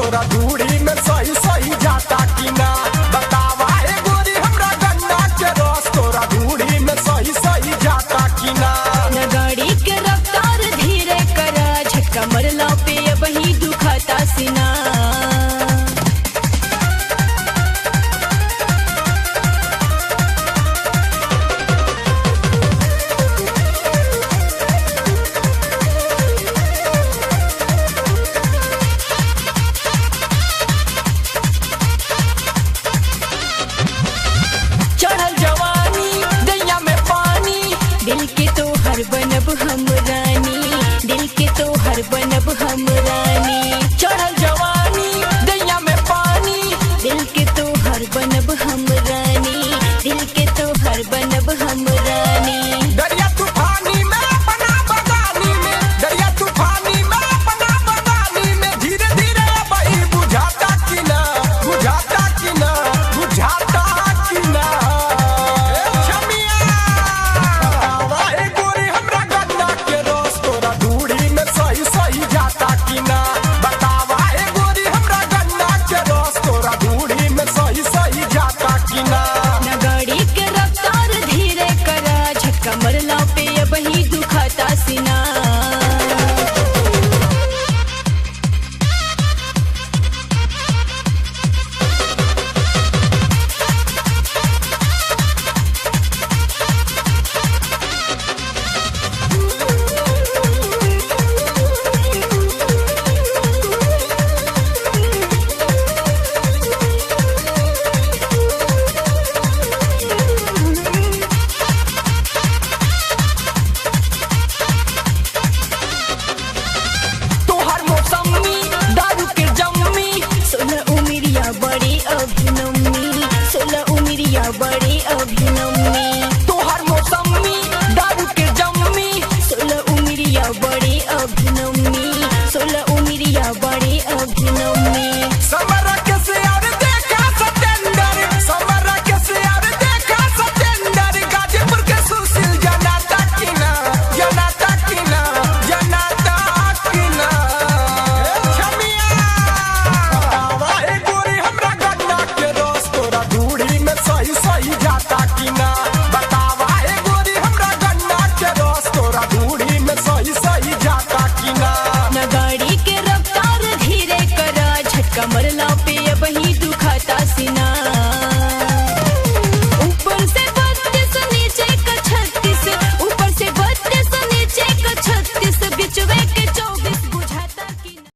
तोरा धूड़ी में सही सही जाता कि ना। बतावा ए गोरी हमरा गन्ना के रस तोरा धूड़ी में सही सही जाता कि ना। न गाड़ी के रफ्तार धीरे करा, झटका मरला पे वही दुखाता सीना। दिल के तो हर बनब हम रानी, दिल के तो हर बनब हम रानी। चढ़ल जवानी दैया में पानी, दिल के तो हर बनब हम रानी, दिल के तो हर बनब हम रानी। दरिया तूफानी में अपना बगानी में, दरिया तूफानी में अपना बगानी में, धीरे धीरे बही बुझाता कि ना, बुझाता कि ना, बुझाता कि ना। मरला पे वही दुखाता सीना। बड़ी अभिनम्मी, 16 उमिरिया बड़ी अभिनम्मी। तोहर मौसमी दारू के जम्मी, 16 उमिरिया बड़ी अभिनम्मी, 16 उमिरिया बड़ी अभिनम्मी। समरा के सियार देखा सतेंदर, समरा के सियार देखा सतेंदर, गाजीपुर के सुशील जनाता कि ना, जनाता कि ना, जनाता कि ना। जाता कि ना। बतावा ए गोरी हमरा गन्ना के रस तोरा धूड़ी में सही सही जाता कि ना। न गाड़ी के रफ्तार धीरे करा, झटका मरला पे वही दुखाता सीना।